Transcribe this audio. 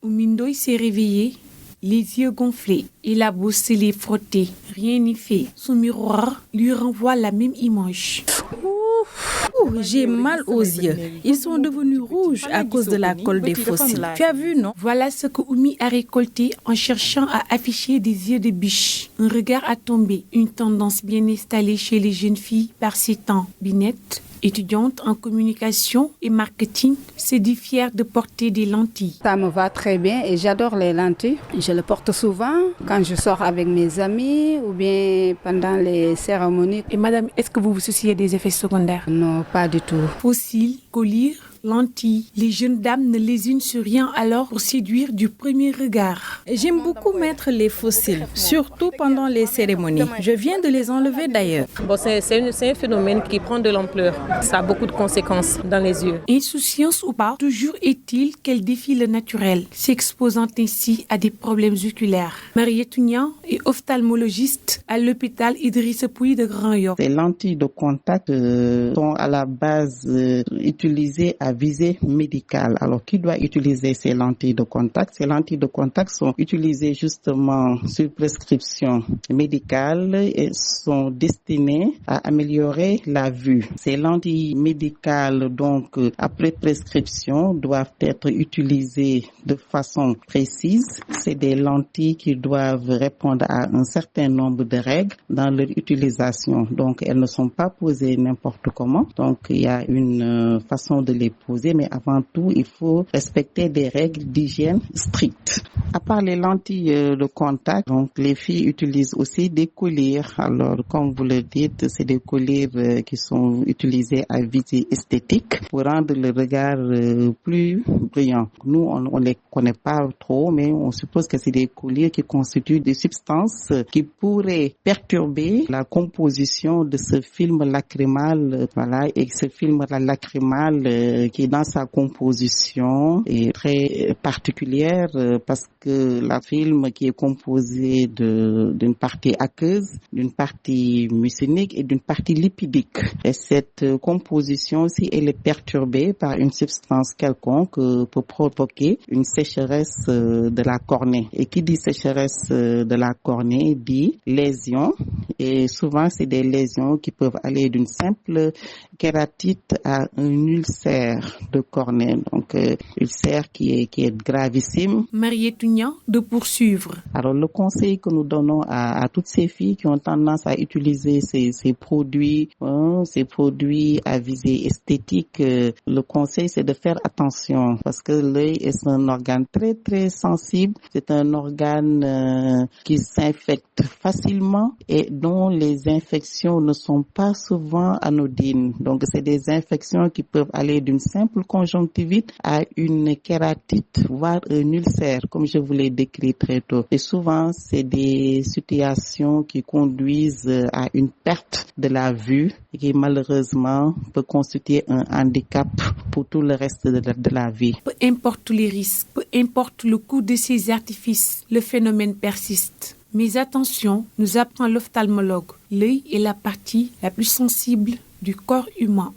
Oumindoy s'est réveillé, les yeux gonflés. Il a beau se les frotter, rien n'y fait. Son miroir lui renvoie la même image. J'ai mal aux yeux. Ils sont devenus rouges à cause de la colle des fossiles. Tu as vu, non? Voilà ce que Oumi a récolté en cherchant à afficher des yeux de biche. Un regard a tombé, une tendance bien installée chez les jeunes filles par ces temps. Binette, étudiante en communication et marketing, se dit fière de porter des lentilles. Ça me va très bien et j'adore les lentilles. Je le porte souvent quand je sors avec mes amis ou bien pendant les cérémonies. Et madame, est-ce que vous vous souciez des effets secondaires? Non, pas du tout. Fossiles, collyre, lentilles. Les jeunes dames ne lésinent sur rien alors pour séduire du premier regard. J'aime beaucoup mettre les fossiles, surtout pendant les cérémonies. Je viens de les enlever d'ailleurs. C'est un phénomène qui prend de l'ampleur. Ça a beaucoup de conséquences dans les yeux. Insouciance ou pas, toujours est-il qu'elle défie le naturel, s'exposant ainsi à des problèmes oculaires. Mariette Niang est ophtalmologiste à l'hôpital Idriss Pouye de Grand Yoff. Ces lentilles de contact sont à la base utilisées à visée médicale. Alors, qui doit utiliser ces lentilles de contact? Ces lentilles de contact sont utilisées justement sur prescription médicale et sont destinées à améliorer la vue. Ces lentilles médicales, donc, après prescription, doivent être utilisées de façon précise. C'est des lentilles qui doivent répondre à un certain nombre de règles dans leur utilisation. Donc, elles ne sont pas posées n'importe comment. Donc, il y a une façon de les poser, mais avant tout, il faut respecter des règles d'hygiène strictes. À part les lentilles de contact, donc les filles utilisent aussi des colliers. Alors, comme vous le dites, c'est des colliers qui sont utilisés à visée esthétique pour rendre le regard plus brillant. Nous, on les connaît pas trop, mais on suppose que c'est des colliers qui constituent des substances qui pourraient perturber la composition de ce film lacrymal, voilà, et ce film lacrymal qui dans sa composition est très particulière parce que la film qui est composée d'une partie aqueuse, d'une partie mucinique et d'une partie lipidique. Et cette composition, si elle est perturbée par une substance quelconque, peut provoquer une sécheresse de la cornée. Et qui dit sécheresse de la cornée dit lésion. Et souvent, c'est des lésions qui peuvent aller d'une simple kératite à un ulcère de cornée. Donc, ulcère qui est gravissime. Mariette Niang de poursuivre. Alors, le conseil que nous donnons à toutes ces filles qui ont tendance à utiliser ces produits à visée esthétique, le conseil, c'est de faire attention parce que l'œil est un organe très, très sensible. C'est un organe qui s'infecte facilement et dont les infections ne sont pas souvent anodines. Donc, c'est des infections qui peuvent aller d'une simple conjonctivite à une kératite, voire un ulcère, comme je vous l'ai décrit très tôt. Et souvent, c'est des situations qui conduisent à une perte de la vue et qui malheureusement peut constituer un handicap pour tout le reste de la vie. Peu importe les risques, peu importe le coût de ces artifices, le phénomène persiste. Mais attention, nous apprend l'ophtalmologue, l'œil est la partie la plus sensible du corps humain.